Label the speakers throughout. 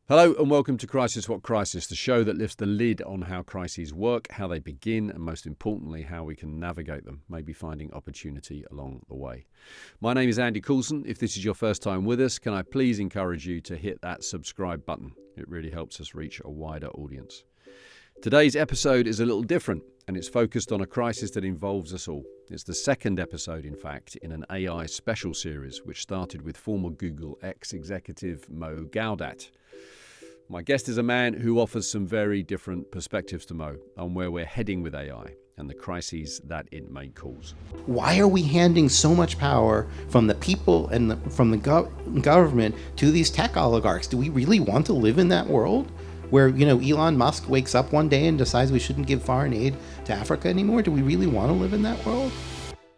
Speaker 1: Hello and welcome to Crisis What Crisis, the show that lifts the lid on how crises work, how they begin, and most importantly, how we can navigate them, maybe finding opportunity along the way. My name is Andy Coulson. If this is your first time with us, can I please encourage you to hit that subscribe button? It really helps us reach a wider audience. Today's episode is a little different, and it's focused on a crisis that involves us all. It's the second episode, in fact, in an AI special series, which started with former Google ex-executive Mo Gaudat. My guest is a man who offers some very different perspectives to Mo on where we're heading with AI and the crises that it may cause.
Speaker 2: Why are we handing so much power from the people and from the government to these tech oligarchs? Do we really want to live in that world where, Elon Musk wakes up one day and decides we shouldn't give foreign aid to Africa anymore? Do we really want to live in that world?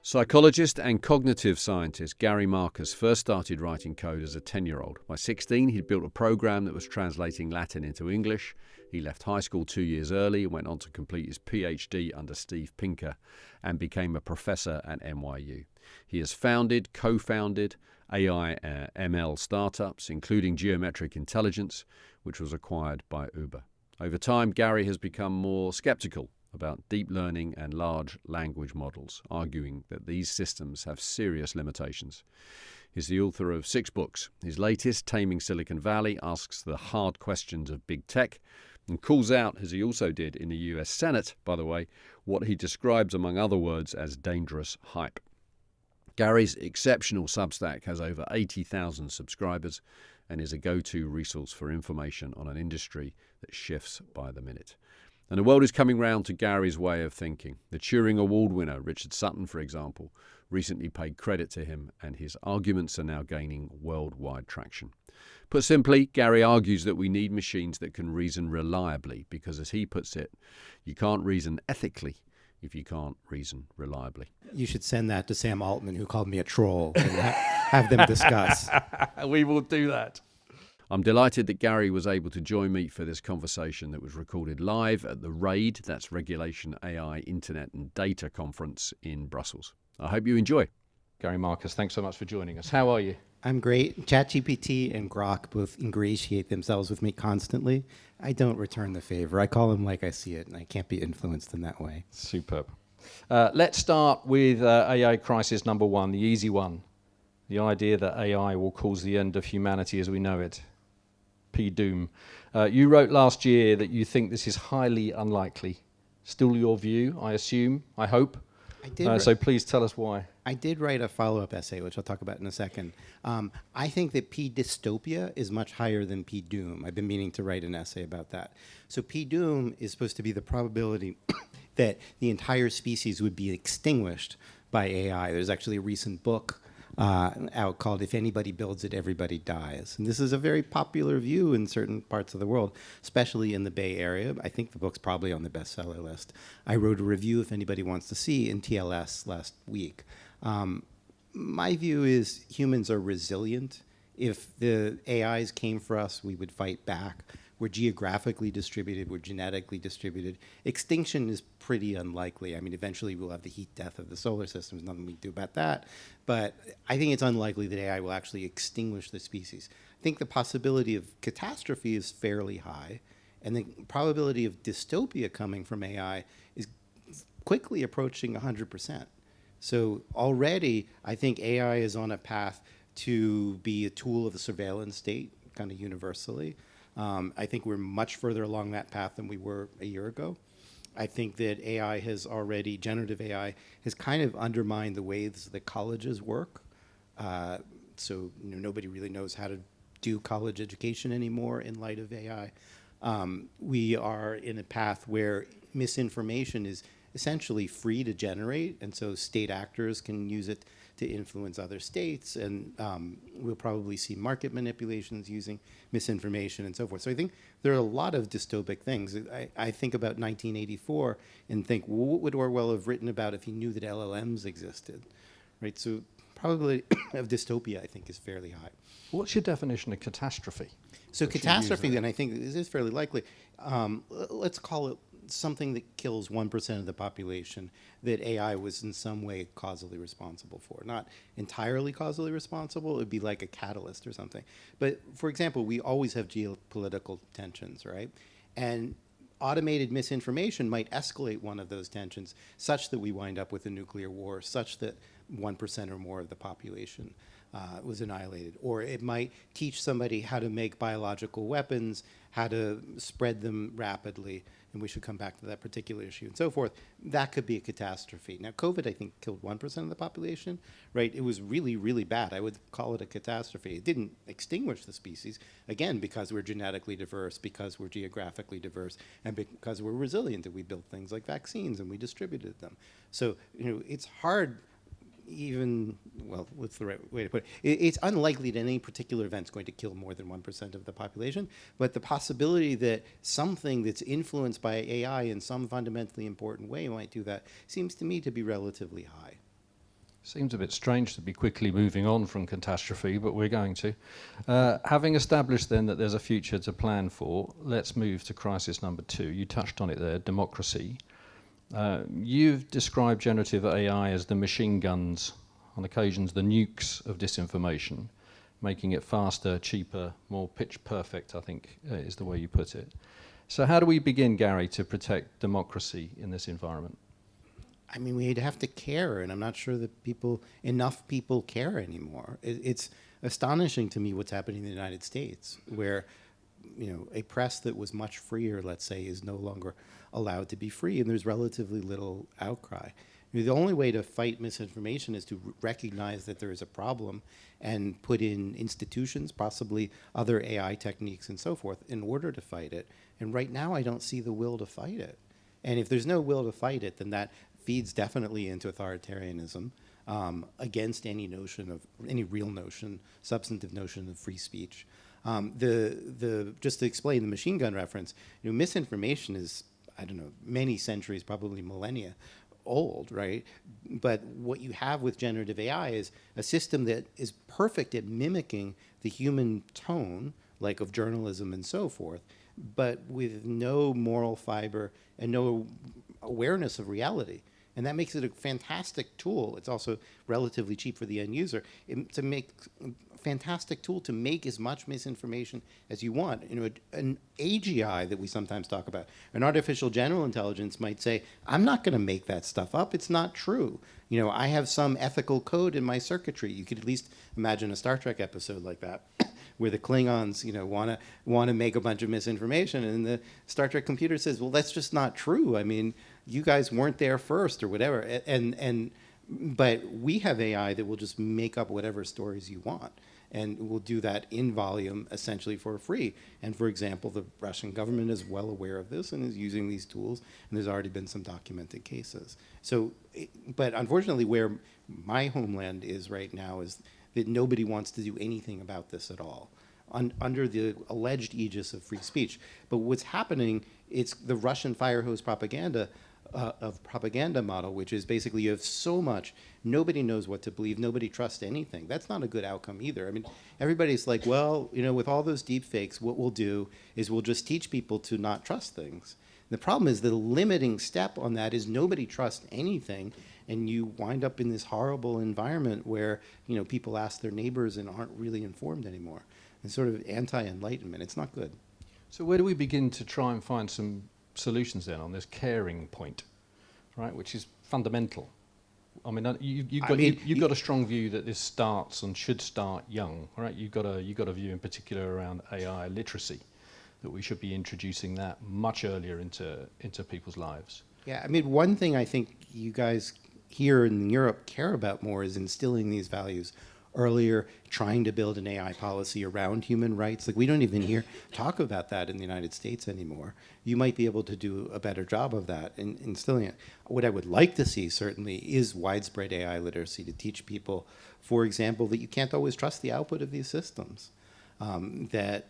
Speaker 1: Psychologist and cognitive scientist Gary Marcus first started writing code as a 10-year-old. By 16, he'd built a program that was translating Latin into English. He left high school 2 years early, went on to complete his PhD under Steve Pinker, and became a professor at NYU. He has founded, co-founded AI ML startups, including Geometric Intelligence, which was acquired by Uber. Over time, Gary has become more skeptical about deep learning and large language models, arguing that these systems have serious limitations. He's the author of 6 books. His latest, Taming Silicon Valley, asks the hard questions of big tech and calls out, as he also did in the US Senate, by the way, what he describes, among other words, as dangerous hype. Gary's exceptional Substack has over 80,000 subscribers and is a go-to resource for information on an industry that shifts by the minute. And the world is coming round to Gary's way of thinking. The Turing Award winner, Richard Sutton, for example, recently paid credit to him, and his arguments are now gaining worldwide traction. Put simply, Gary argues that we need machines that can reason reliably, because as he puts it, you can't reason ethically if you can't reason reliably.
Speaker 2: You should send that to Sam Altman, who called me a troll, and have them discuss.
Speaker 1: We will do that. I'm delighted that Gary was able to join me for this conversation that was recorded live at the RAID, that's Regulation AI Internet and Data Conference in Brussels. I hope you enjoy. Gary Marcus, thanks so much for joining us. How are you?
Speaker 2: I'm great. ChatGPT and Grok both ingratiate themselves with me constantly. I don't return the favor. I call them like I see it, and I can't be influenced in that way.
Speaker 1: Superb. Let's start with AI crisis number 1, the easy one. The idea that AI will cause the end of humanity as we know it. Doom. You wrote last year that you think this is highly unlikely. Still your view, I assume, I hope.
Speaker 2: I did.
Speaker 1: So please tell us why.
Speaker 2: I did write a follow-up essay, which I'll talk about in a second. I think that Dystopia is much higher than Doom. I've been meaning to write an essay about that. So Doom is supposed to be the probability that the entire species would be extinguished by AI. There's actually a recent book out called If Anybody Builds It, Everybody Dies. And this is a very popular view in certain parts of the world, especially in the Bay Area. I think the book's probably on the bestseller list. I wrote a review, if anybody wants to see, in TLS last week. My view is humans are resilient. If the AIs came for us, we would fight back. We're geographically distributed, we're genetically distributed. Extinction is pretty unlikely. I mean, eventually we'll have the heat death of the solar system. There's nothing we can do about that. But I think it's unlikely that AI will actually extinguish the species. I think the possibility of catastrophe is fairly high, and the probability of dystopia coming from AI is quickly approaching 100%. So already, I think AI is on a path to be a tool of the surveillance state, kind of universally. I think we're much further along that path than we were a year ago. I think that AI has already, generative AI, has kind of undermined the ways that colleges work. So nobody really knows how to do college education anymore in light of AI. We are in a path where misinformation is essentially free to generate, and so state actors can use it to influence other states, and we'll probably see market manipulations using misinformation and so forth. So I think there are a lot of dystopic things. I think about 1984 and think, well, what would Orwell have written about if he knew that LLMs existed, right? So probability of dystopia, I think, is fairly high.
Speaker 1: What's your definition of catastrophe?
Speaker 2: So catastrophe, then, I think this is fairly likely. Let's call it something that kills 1% of the population that AI was in some way causally responsible for. Not entirely causally responsible, it would be like a catalyst or something. But for example, we always have geopolitical tensions, right? And automated misinformation might escalate one of those tensions such that we wind up with a nuclear war, such that 1% or more of the population was annihilated. Or it might teach somebody how to make biological weapons, how to spread them rapidly, and we should come back to that particular issue and so forth. That could be a catastrophe. Now, COVID, I think, killed 1% of the population, right? It was really, really bad. I would call it a catastrophe. It didn't extinguish the species, again, because we're genetically diverse, because we're geographically diverse, and because we're resilient, and we built things like vaccines, and we distributed them. So, it's hard even, well, what's the right way to put it? It's unlikely that any particular event's going to kill more than 1% of the population, but the possibility that something that's influenced by AI in some fundamentally important way might do that seems to me to be relatively high.
Speaker 3: Seems a bit strange to be quickly moving on from catastrophe, but we're going to. Having established then that there's a future to plan for, let's move to crisis number 2. You touched on it there, democracy. You've described generative AI as the machine guns, on occasions the nukes of disinformation, making it faster, cheaper, more pitch perfect, I think is the way you put it. So how do we begin, Gary, to protect democracy in this environment?
Speaker 2: I mean, we'd have to care, and I'm not sure that enough people care anymore. It's astonishing to me what's happening in the United States, where a press that was much freer, let's say, is no longer allowed to be free, and there's relatively little outcry. The only way to fight misinformation is to recognize that there is a problem and put in institutions, possibly other AI techniques and so forth, in order to fight it. And right now, I don't see the will to fight it. And if there's no will to fight it, then that feeds definitely into authoritarianism, against any real notion, substantive notion of free speech. Just to explain the machine gun reference, misinformation is, I don't know, many centuries, probably millennia old, right? But what you have with generative AI is a system that is perfect at mimicking the human tone, like of journalism and so forth, but with no moral fiber and no awareness of reality. And that makes it a fantastic tool. It's also relatively cheap for the end user to make a fantastic tool to make as much misinformation as you want. An AGI that we sometimes talk about, an artificial general intelligence might say, I'm not going to make that stuff up. It's not true. I have some ethical code in my circuitry. You could at least imagine a Star Trek episode like that, where the Klingons, want to make a bunch of misinformation, and the Star Trek computer says, well, that's just not true. I mean, you guys weren't there first or whatever. But we have AI that will just make up whatever stories you want, and will do that in volume, essentially for free. And for example, the Russian government is well aware of this and is using these tools, and there's already been some documented cases. So, but unfortunately, where my homeland is right now is that nobody wants to do anything about this at all, under the alleged aegis of free speech. But what's happening, it's the Russian fire hose propaganda model, which is basically you have so much, nobody knows what to believe, nobody trusts anything. That's not a good outcome either. I mean, everybody's like, well, with all those deep fakes, what we'll do is we'll just teach people to not trust things. The problem is the limiting step on that is nobody trusts anything, and you wind up in this horrible environment where people ask their neighbors and aren't really informed anymore. It's sort of anti-enlightenment. It's not good.
Speaker 3: So where do we begin to try and find some solutions then on this caring point, right, which is fundamental? I mean, you've got a strong view that this starts and should start young, right? You've got a view in particular around AI literacy, that we should be introducing that much earlier into people's lives.
Speaker 2: Yeah, I mean, one thing I think you guys here in Europe care about more is instilling these values earlier, trying to build an AI policy around human rights. Like, we don't even talk about that in the United States anymore. You might be able to do a better job of that in instilling it. What I would like to see, certainly, is widespread AI literacy to teach people, for example, that you can't always trust the output of these systems. That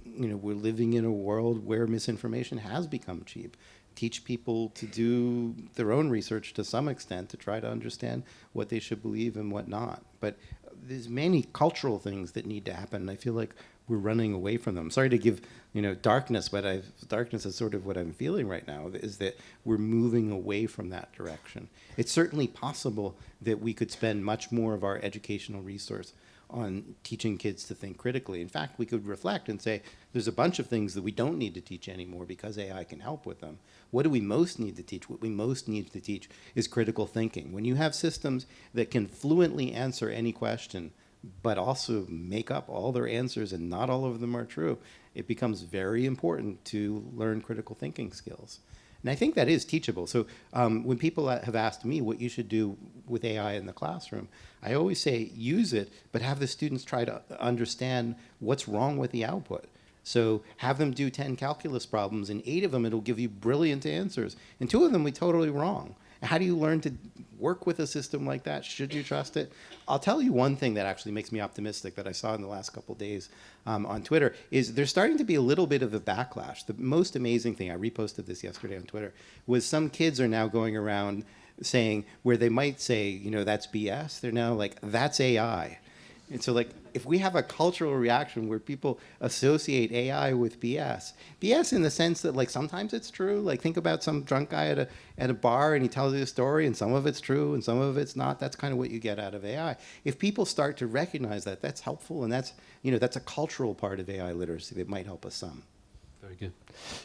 Speaker 2: we're living in a world where misinformation has become cheap. Teach people to do their own research to some extent to try to understand what they should believe and what not. But there's many cultural things that need to happen. And I feel like we're running away from them. Sorry to give darkness, but darkness is sort of what I'm feeling right now, is that we're moving away from that direction. It's certainly possible that we could spend much more of our educational resource on teaching kids to think critically. In fact, we could reflect and say, there's a bunch of things that we don't need to teach anymore because AI can help with them. What do we most need to teach? What we most need to teach is critical thinking. When you have systems that can fluently answer any question, but also make up all their answers and not all of them are true, it becomes very important to learn critical thinking skills. And I think that is teachable. So when people have asked me what you should do with AI in the classroom, I always say use it, but have the students try to understand what's wrong with the output. So have them do 10 calculus problems, and 8 of them it'll give you brilliant answers, and 2 of them will be totally wrong. How do you learn to work with a system like that? Should you trust it? I'll tell you one thing that actually makes me optimistic that I saw in the last couple of days on Twitter is there's starting to be a little bit of a backlash. The most amazing thing, I reposted this yesterday on Twitter, was some kids are now going around saying, where they might say, that's BS, they're now like, that's AI. And so, if we have a cultural reaction where people associate AI with BS in the sense that, sometimes it's true. Think about some drunk guy at a bar and he tells you a story and some of it's true and some of it's not. That's kind of what you get out of AI. If people start to recognize that, that's helpful, and that's a cultural part of AI literacy that might help us some.
Speaker 3: Very good.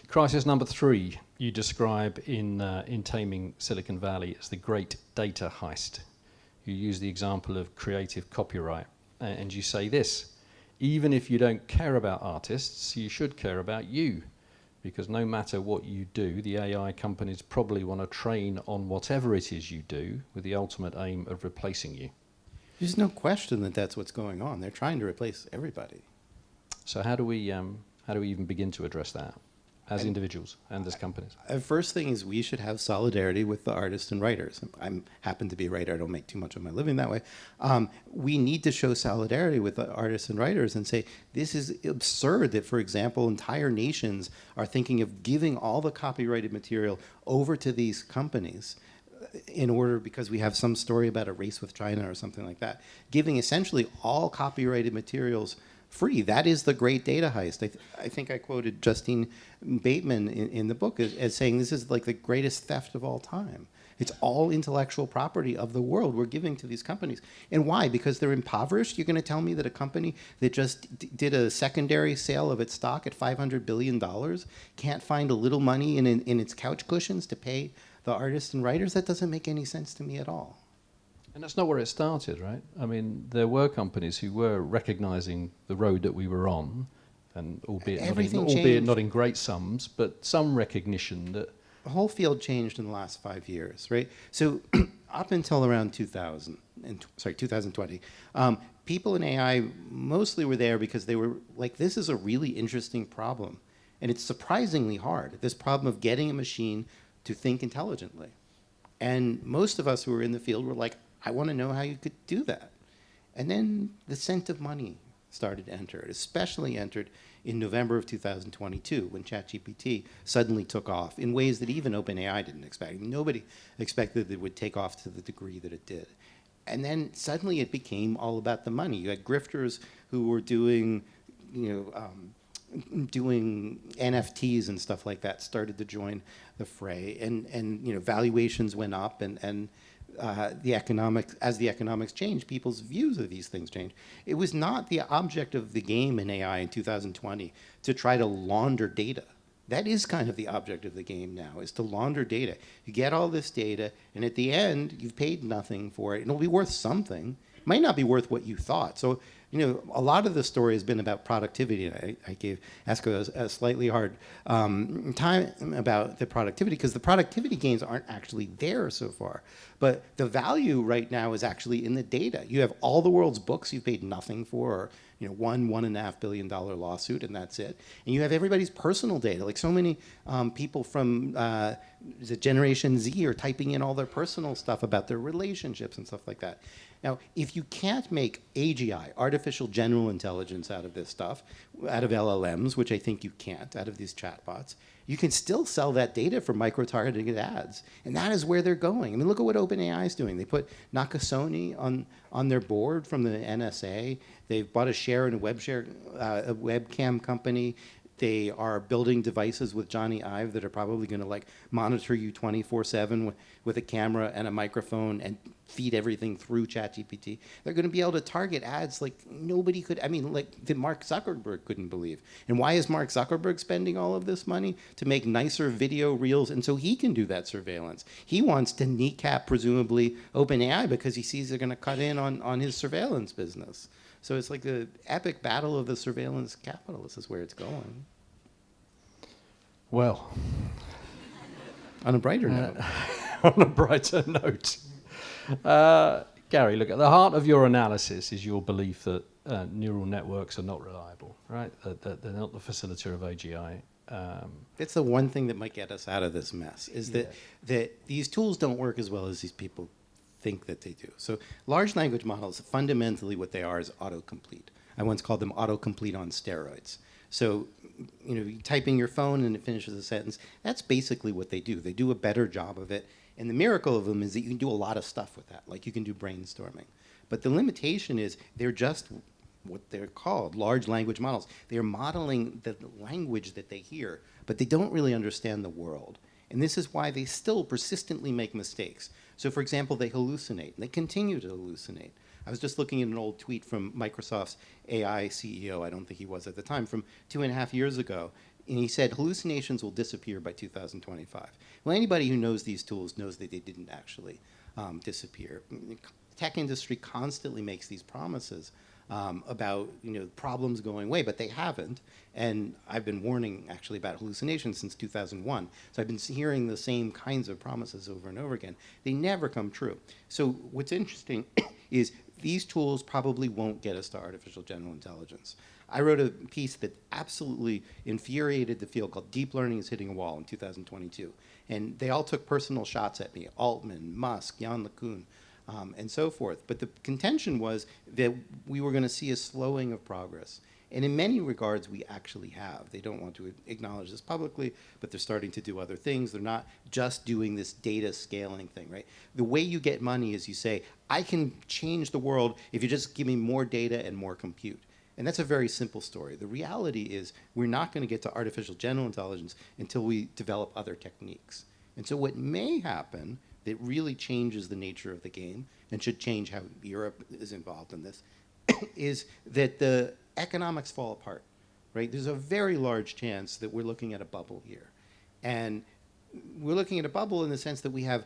Speaker 3: Crisis number 3, you describe in Taming Silicon Valley as the great data heist. You use the example of creative copyright. And you say this: even if you don't care about artists, you should care about you, because no matter what you do, the AI companies probably want to train on whatever it is you do with the ultimate aim of replacing you.
Speaker 2: There's no question that that's what's going on. They're trying to replace everybody.
Speaker 3: So how do we even begin to address that as individuals and as companies?
Speaker 2: The first thing is we should have solidarity with the artists and writers. I happen to be a writer. I don't make too much of my living that way. We need to show solidarity with the artists and writers and say, this is absurd that, for example, entire nations are thinking of giving all the copyrighted material over to these companies because we have some story about a race with China or something like that, giving essentially all copyrighted materials free. That is the great data heist. I think I quoted Justine Bateman in the book as saying this is the greatest theft of all time. It's all intellectual property of the world we're giving to these companies. And why? Because they're impoverished? You're going to tell me that a company that just did a secondary sale of its stock at $500 billion can't find a little money in its couch cushions to pay the artists and writers? That doesn't make any sense to me at all.
Speaker 3: And that's not where it started, right? I mean, there were companies who were recognizing the road that we were on, and albeit not in great sums, but some recognition that
Speaker 2: the whole field changed in the last 5 years, right? So up until around 2020, people in AI mostly were there because they were like, this is a really interesting problem. And it's surprisingly hard, this problem of getting a machine to think intelligently. And most of us who were in the field were like, I want to know how you could do that. And then the scent of money started to enter. It especially entered in November of 2022 when ChatGPT suddenly took off in ways that even OpenAI didn't expect. Nobody expected that it would take off to the degree that it did. And then suddenly it became all about the money. You had grifters who were doing NFTs and stuff like that started to join the fray, and valuations went up, and as the economics changed, people's views of these things changed. It was not the object of the game in AI in 2020 to try to launder data. That is kind of the object of the game now, is to launder data. You get all this data, and at the end, you've paid nothing for it. It'll be worth something. It might not be worth what you thought. So, a lot of the story has been about productivity. And I gave Esko a slightly hard time about the productivity, because the productivity gains aren't actually there so far. But the value right now is actually in the data. You have all the world's books you've paid nothing for, or $1.5 billion lawsuit, and that's it. And you have everybody's personal data. Like so many people from Generation Z are typing in all their personal stuff about their relationships and stuff like that. Now, if you can't make AGI, artificial general intelligence, out of this stuff, out of LLMs, which I think you can't, out of these chatbots, you can still sell that data for micro-targeted ads. And that is where they're going. I mean, look at what OpenAI is doing. They put Nakasone on their board from the NSA. They've bought a share in a webcam company. They are building devices with Johnny Ive that are probably going to like monitor you 24/7 with a camera and a microphone and feed everything through ChatGPT. They're going to be able to target ads like nobody could. I mean, like that Mark Zuckerberg couldn't believe. And why is Mark Zuckerberg spending all of this money? To make nicer video reels, and so he can do that surveillance. He wants to kneecap presumably OpenAI because he sees they're going to cut in on his surveillance business. So it's like the epic battle of the surveillance capitalists is where it's going.
Speaker 3: Well,
Speaker 2: on a brighter note.
Speaker 3: On a brighter note. Gary, look, at the heart of your analysis is your belief that neural networks are not reliable, right? That they're not the facilitator of AGI.
Speaker 2: It's the one thing that might get us out of this mess, is that these tools don't work as well as these people think that they do. So large language models, fundamentally what they are is autocomplete. I once called them autocomplete on steroids. So, you type in your phone and it finishes a sentence. That's basically what they do. They do a better job of it. And the miracle of them is that you can do a lot of stuff with that. Like you can do brainstorming. But the limitation is they're just what they're called, large language models. They're modeling the language that they hear, but they don't really understand the world. And this is why they still persistently make mistakes. So for example, they hallucinate, and they continue to hallucinate. I was just looking at an old tweet from Microsoft's AI CEO, I don't think he was at the time, from 2.5 years ago. And he said, hallucinations will disappear by 2025. Well, anybody who knows these tools knows that they didn't actually disappear. The tech industry constantly makes these promises about problems going away, but they haven't. And I've been warning actually about hallucinations since 2001. So I've been hearing the same kinds of promises over and over again. They never come true. So what's interesting is these tools probably won't get us to artificial general intelligence. I wrote a piece that absolutely infuriated the field called Deep Learning is Hitting a Wall in 2022. And they all took personal shots at me, Altman, Musk, Jan LeCun, and so forth. But the contention was that we were going to see a slowing of progress. And in many regards, we actually have. They don't want to acknowledge this publicly, but they're starting to do other things. They're not just doing this data scaling thing, right? The way you get money is you say, I can change the world if you just give me more data and more compute. And that's a very simple story. The reality is we're not going to get to artificial general intelligence until we develop other techniques. And so what may happen that really changes the nature of the game and should change how Europe is involved in this is that the economics fall apart, right? There's a very large chance that we're looking at a bubble here. And we're looking at a bubble in the sense that we have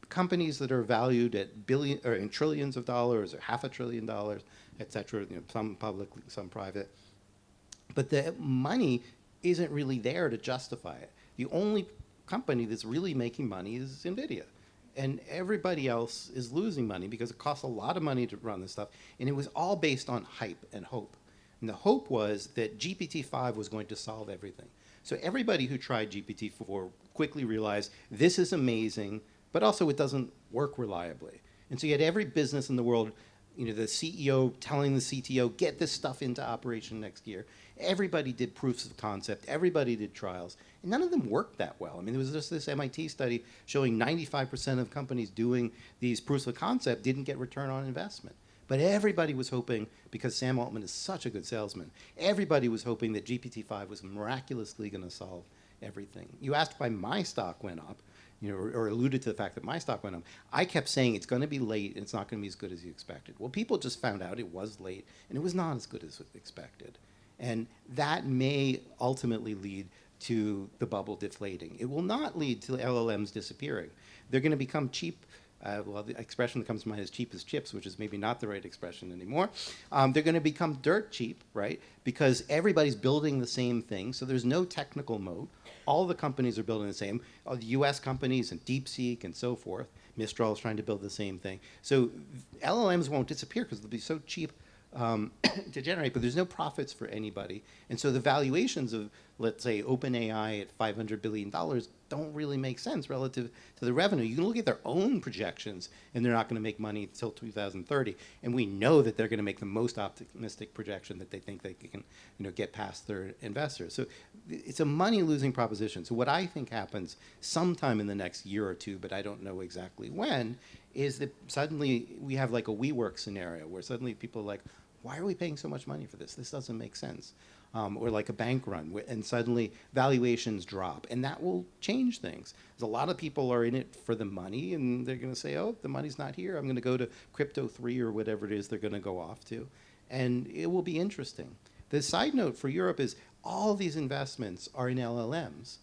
Speaker 2: companies that are valued at billion or in trillions of dollars or $500 billion, et cetera, some public, some private. But the money isn't really there to justify it. The only company that's really making money is NVIDIA. And everybody else is losing money because it costs a lot of money to run this stuff. And it was all based on hype and hope. And the hope was that GPT-5 was going to solve everything. So everybody who tried GPT-4 quickly realized this is amazing, but also it doesn't work reliably. And so you had every business in the world, the CEO telling the CTO, get this stuff into operation next year. Everybody did proofs of concept. Everybody did trials. And none of them worked that well. I mean, there was just this MIT study showing 95% of companies doing these proofs of concept didn't get return on investment. But everybody was hoping, because Sam Altman is such a good salesman, everybody was hoping that GPT-5 was miraculously going to solve everything. You asked why my stock went up, or alluded to the fact that my stock went up. I kept saying it's going to be late and it's not going to be as good as you expected. Well, people just found out it was late and it was not as good as expected. And that may ultimately lead to the bubble deflating. It will not lead to LLMs disappearing. They're going to become cheap. Well, the expression that comes to mind is cheap as chips, which is maybe not the right expression anymore. They're going to become dirt cheap, right? Because everybody's building the same thing, so there's no technical moat. All the companies are building the same. All the US companies and DeepSeek and so forth. Mistral is trying to build the same thing. So LLMs won't disappear because they'll be so cheap to generate, but there's no profits for anybody. And so the valuations of let's say, OpenAI at $500 billion don't really make sense relative to the revenue. You can look at their own projections, and they're not going to make money until 2030. And we know that they're going to make the most optimistic projection that they think they can, get past their investors. So it's a money-losing proposition. So what I think happens sometime in the next year or two, but I don't know exactly when, is that suddenly we have like a WeWork scenario where suddenly people are like, why are we paying so much money for this? This doesn't make sense. Or like a bank run, and suddenly valuations drop, and that will change things. Because a lot of people are in it for the money, and they're going to say, oh, the money's not here. I'm going to go to Crypto 3 or whatever it is they're going to go off to, and it will be interesting. The side note for Europe is all these investments are in LLMs,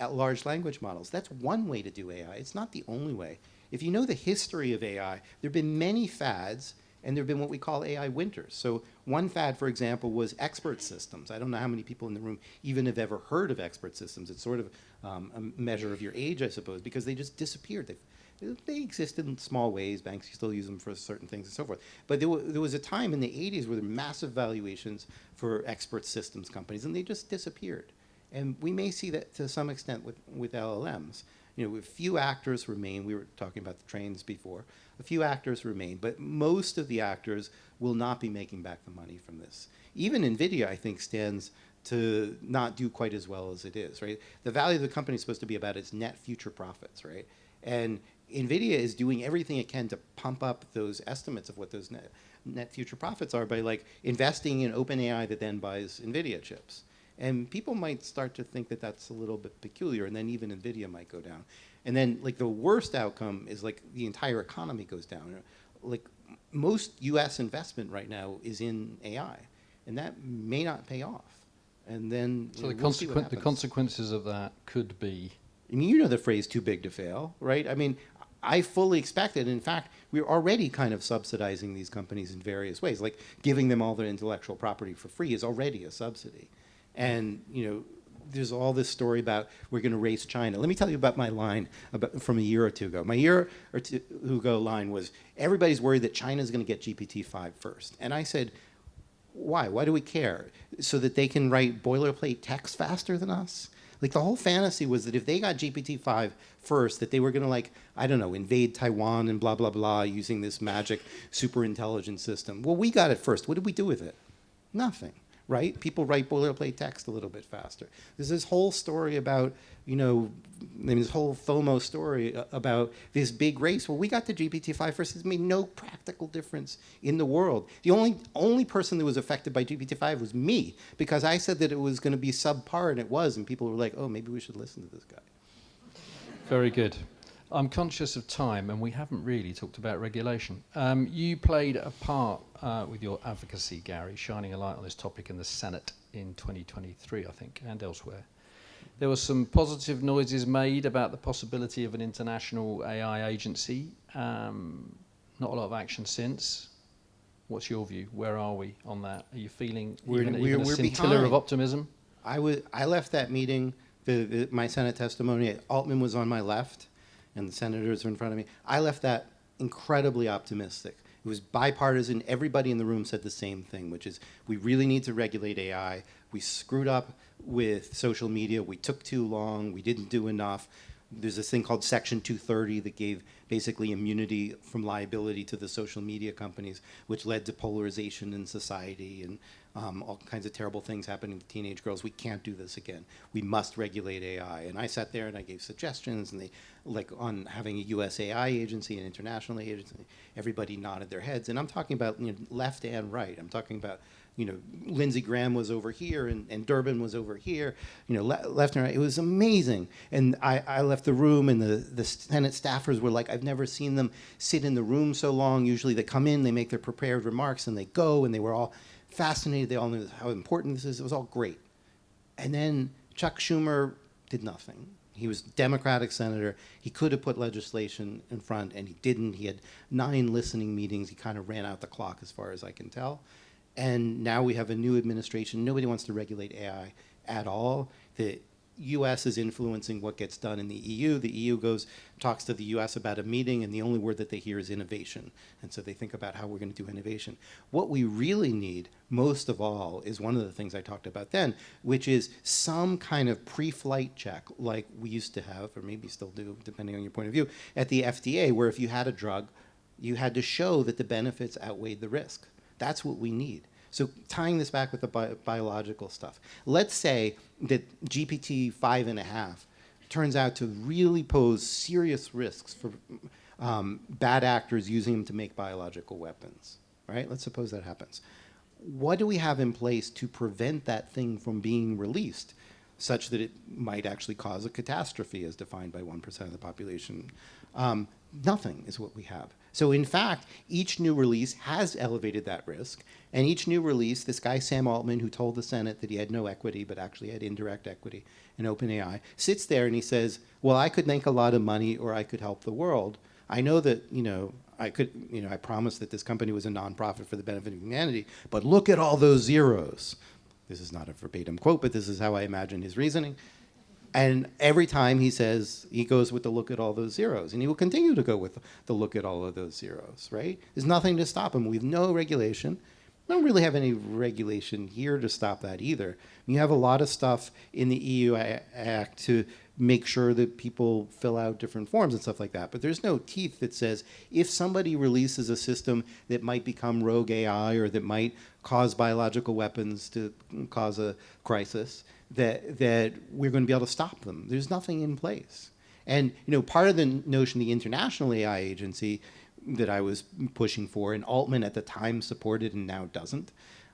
Speaker 2: large language models. That's one way to do AI. It's not the only way. If you know the history of AI, there have been many fads, and there have been what we call AI winters. So one fad, for example, was expert systems. I don't know how many people in the room even have ever heard of expert systems. It's sort of a measure of your age, I suppose, because they just disappeared. They exist in small ways. Banks still use them for certain things and so forth. But there was a time in the 80s where there were massive valuations for expert systems companies, and they just disappeared. And we may see that to some extent with LLMs. A few actors remain. We were talking about the trains before. A few actors remain, but most of the actors will not be making back the money from this. Even NVIDIA, I think, stands to not do quite as well as it is, right? The value of the company is supposed to be about its net future profits, right? And NVIDIA is doing everything it can to pump up those estimates of what those net future profits are by like investing in OpenAI that then buys NVIDIA chips. And people might start to think that that's a little bit peculiar, and then even NVIDIA might go down. And then like the worst outcome is like the entire economy goes down. Like most US investment right now is in AI, and that may not pay off. And then
Speaker 3: so
Speaker 2: the
Speaker 3: consequences of that could be...
Speaker 2: I mean, you know the phrase too big to fail, right? I mean, I fully expect it. In fact, we're already kind of subsidizing these companies in various ways. Like giving them all their intellectual property for free is already a subsidy. And, there's all this story about we're going to race China. Let me tell you about my line from a year or two ago. My year or two ago line was, everybody's worried that China's going to get GPT-5 first. And I said, why? Why do we care? So that they can write boilerplate text faster than us? Like the whole fantasy was that if they got GPT-5 first, that they were going to like, I don't know, invade Taiwan and blah, blah, blah, using this magic super intelligent system. Well, we got it first. What did we do with it? Nothing. Right? People write boilerplate text a little bit faster. There's this whole story about, this whole FOMO story about this big race. Well, we got the GPT-5 first. It's made no practical difference in the world. The only person that was affected by GPT-5 was me, because I said that it was going to be subpar, and it was, and people were like, oh, maybe we should listen to this guy.
Speaker 3: Very good. I'm conscious of time, and we haven't really talked about regulation. You played a part with your advocacy, Gary, shining a light on this topic in the Senate in 2023, I think, and elsewhere. There were some positive noises made about the possibility of an international AI agency. Not a lot of action since. What's your view? Where are we on that? Are you feeling even a scintilla
Speaker 2: behind.
Speaker 3: of optimism?
Speaker 2: I left that meeting, my Senate testimony, Altman was on my left, and the senators are in front of me. I left that incredibly optimistic. It was bipartisan. Everybody in the room said the same thing, which is we really need to regulate AI. We screwed up with social media. We took too long. We didn't do enough. There's this thing called Section 230 that gave basically immunity from liability to the social media companies, which led to polarization in society and all kinds of terrible things happening to teenage girls. We can't do this again. We must regulate AI. And I sat there and I gave suggestions, and they, like on having a US AI agency, an international agency, everybody nodded their heads. And I'm talking about left and right. I'm talking about Lindsey Graham was over here and Durbin was over here, left and right. It was amazing. And I left the room, and the Senate staffers were like, I've never seen them sit in the room so long. Usually they come in, they make their prepared remarks, and they go, and they were all fascinated. They all knew how important this is. It was all great. And then Chuck Schumer did nothing. He was a Democratic senator. He could have put legislation in front, and he didn't. He had 9 listening meetings. He kind of ran out the clock as far as I can tell. And now we have a new administration. Nobody wants to regulate AI at all. U.S. is influencing what gets done in the EU. The EU talks to the U.S. about a meeting, and the only word that they hear is innovation. And so they think about how we're going to do innovation. What we really need, most of all, is one of the things I talked about then, which is some kind of pre-flight check, like we used to have, or maybe still do, depending on your point of view, at the FDA, where if you had a drug, you had to show that the benefits outweighed the risk. That's what we need. So tying this back with the biological stuff, let's say that GPT 5.5 turns out to really pose serious risks for bad actors using them to make biological weapons, right? Let's suppose that happens. What do we have in place to prevent that thing from being released such that it might actually cause a catastrophe as defined by 1% of the population? Nothing is what we have. So in fact, each new release has elevated that risk. And each new release, this guy, Sam Altman, who told the Senate that he had no equity, but actually had indirect equity in OpenAI, sits there and he says, well, I could make a lot of money or I could help the world. I know that, I promised that this company was a nonprofit for the benefit of humanity, but look at all those zeros. This is not a verbatim quote, but this is how I imagine his reasoning. And every time he says, he goes with the look at all those zeros. And he will continue to go with the look at all of those zeros, right? There's nothing to stop him. We have no regulation. We don't really have any regulation here to stop that either. You have a lot of stuff in the EU Act to make sure that people fill out different forms and stuff like that. But there's no teeth that says if somebody releases a system that might become rogue AI or that might cause biological weapons to cause a crisis, that we're going to be able to stop them. There's nothing in place. And part of the notion of the International AI Agency that I was pushing for, and Altman at the time supported and now doesn't,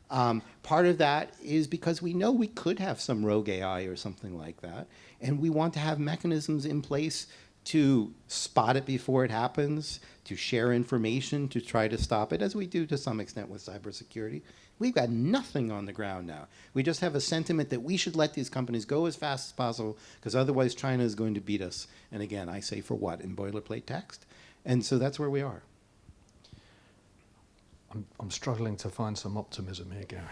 Speaker 2: part of that is because we know we could have some rogue AI or something like that, and we want to have mechanisms in place to spot it before it happens, to share information, to try to stop it, as we do to some extent with cybersecurity. We've got nothing on the ground now. We just have a sentiment that we should let these companies go as fast as possible because otherwise China is going to beat us. And again, I say for what? In boilerplate text. And so that's where we are.
Speaker 3: I'm struggling to find some optimism here, Gary.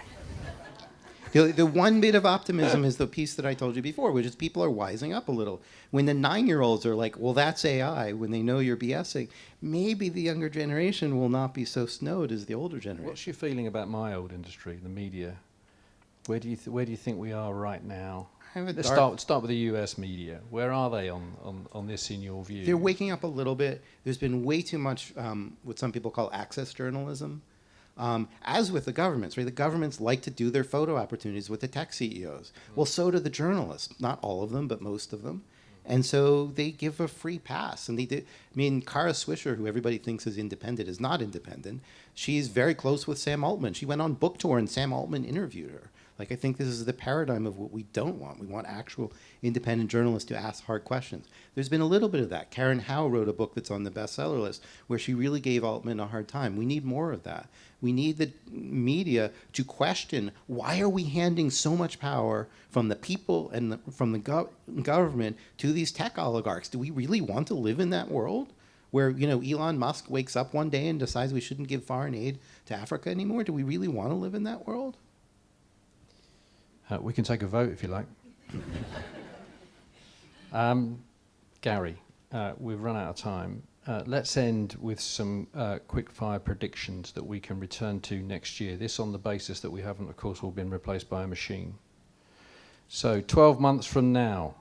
Speaker 2: The one bit of optimism is the piece that I told you before, which is people are wising up a little. When the 9-year-olds are like, well, that's AI, when they know you're BSing, maybe the younger generation will not be so snowed as the older generation.
Speaker 3: What's your feeling about my old industry, the media? Where do you think we are right now? Let's start with the US media. Where are they on this in your view?
Speaker 2: They're waking up a little bit. There's been way too much what some people call access journalism. As with the governments, right? The governments like to do their photo opportunities with the tech CEOs. Well, so do the journalists. Not all of them, but most of them. And so they give a free pass. And they did. I mean, Kara Swisher, who everybody thinks is independent, is not independent. She's very close with Sam Altman. She went on book tour and Sam Altman interviewed her. Like, I think this is the paradigm of what we don't want. We want actual independent journalists to ask hard questions. There's been a little bit of that. Karen Howe wrote a book that's on the bestseller list where she really gave Altman a hard time. We need more of that. We need the media to question, why are we handing so much power from the people and from the government to these tech oligarchs? Do we really want to live in that world where Elon Musk wakes up one day and decides we shouldn't give foreign aid to Africa anymore? Do we really want to live in that world?
Speaker 3: We can take a vote if you like. Gary, we've run out of time. Let's end with some quick-fire predictions that we can return to next year. This on the basis that we haven't, of course, all been replaced by a machine. So 12 months from now,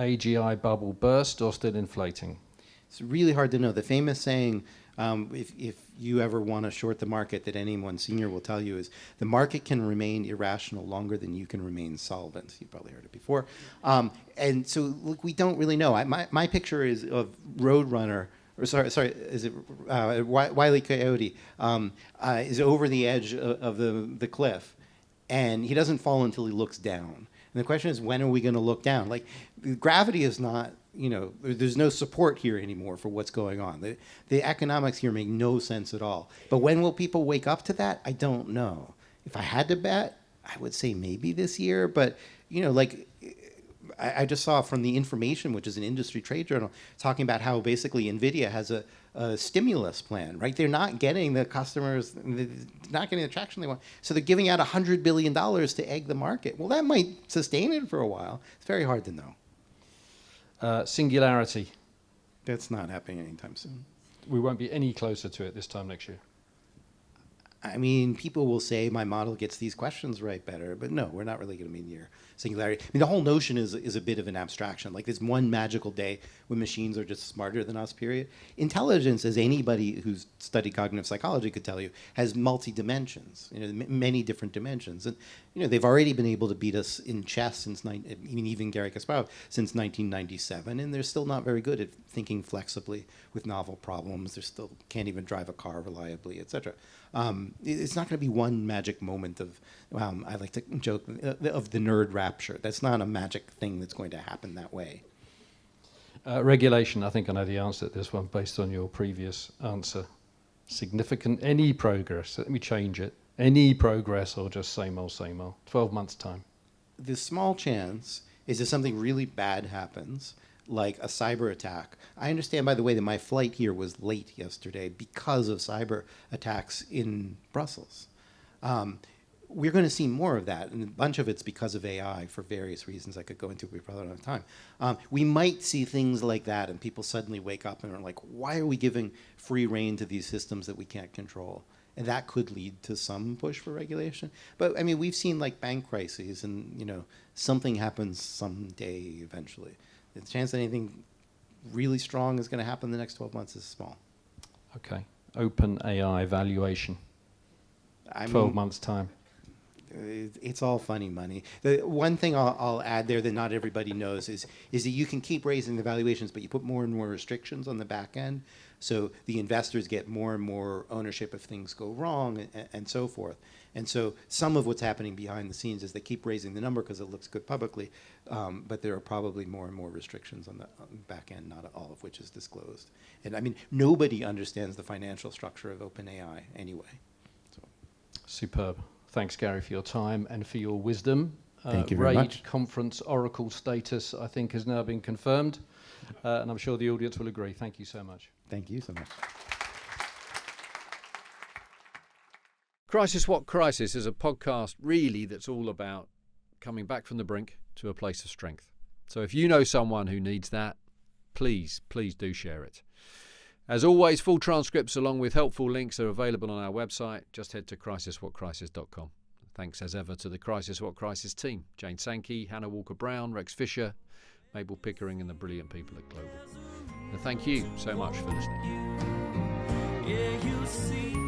Speaker 3: AGI bubble burst or still inflating?
Speaker 2: It's really hard to know. The famous saying, if you ever want to short the market, that anyone senior will tell you is the market can remain irrational longer than you can remain solvent. You've probably heard it before. And so, look, we don't really know. My picture is of Roadrunner, or sorry, is it Wile E. Coyote, is over the edge of the cliff, and he doesn't fall until he looks down. And the question is, when are we going to look down? Like, gravity is not, there's no support here anymore for what's going on. The economics here make no sense at all. But when will people wake up to that? I don't know. If I had to bet, I would say maybe this year. But, I just saw from the Information, which is an industry trade journal, talking about how basically NVIDIA has a stimulus plan, right? They're not getting the customers, they're not getting the traction they want. So they're giving out $100 billion to egg the market. Well, that might sustain it for a while. It's very hard to know.
Speaker 3: Singularity.
Speaker 2: That's not happening anytime soon.
Speaker 3: We won't be any closer to it this time next year.
Speaker 2: I mean, people will say my model gets these questions right better, but no, we're not really going to be near singularity. I mean, the whole notion is a bit of an abstraction. Like there's one magical day when machines are just smarter than us, period. Intelligence, as anybody who's studied cognitive psychology could tell you, has multi-dimensions, many different dimensions. And, they've already been able to beat us in chess since, even Garry Kasparov, since 1997, and they're still not very good at thinking flexibly with novel problems. They still can't even drive a car reliably, etc. It's not going to be one magic moment of, I like to joke, of the nerd rapture. That's not a magic thing that's going to happen that way.
Speaker 3: Regulation, I think I know the answer to this one based on your previous answer. Significant, any progress, let me change it. Any progress or just same old, 12 months' time.
Speaker 2: The small chance is if something really bad happens, like a cyber attack. I understand, by the way, that my flight here was late yesterday because of cyber attacks in Brussels. We're going to see more of that, and a bunch of it's because of AI for various reasons I could go into, but we probably don't have time. We might see things like that, and people suddenly wake up and are like, why are we giving free rein to these systems that we can't control? And that could lead to some push for regulation. But, I mean, we've seen, like, bank crises, and, something happens someday eventually. The chance that anything really strong is going to happen in the next 12 months is small.
Speaker 3: Okay. Open AI valuation. 12 months' time.
Speaker 2: It's all funny money. The one thing I'll add there that not everybody knows is that you can keep raising the valuations, but you put more and more restrictions on the back end. So the investors get more and more ownership if things go wrong and so forth. And so some of what's happening behind the scenes is they keep raising the number because it looks good publicly, but there are probably more and more restrictions on the back end, not all of which is disclosed. And I mean, nobody understands the financial structure of OpenAI anyway. So.
Speaker 3: Superb. Thanks, Gary, for your time and for your wisdom.
Speaker 2: Thank you very much.
Speaker 3: RAID conference Oracle status, I think, has now been confirmed, and I'm sure the audience will agree. Thank you so much.
Speaker 2: Thank you so much.
Speaker 1: Crisis What Crisis is a podcast really that's all about coming back from the brink to a place of strength. So if you know someone who needs that, please do share it. As always, full transcripts along with helpful links are available on our website. Just head to crisiswhatcrisis.com. Thanks as ever to the Crisis What Crisis team, Jane Sankey, Hannah Walker-Brown, Rex Fisher, Mabel Pickering and the brilliant people at Global. And thank you so much for listening.
Speaker 4: Yeah, you see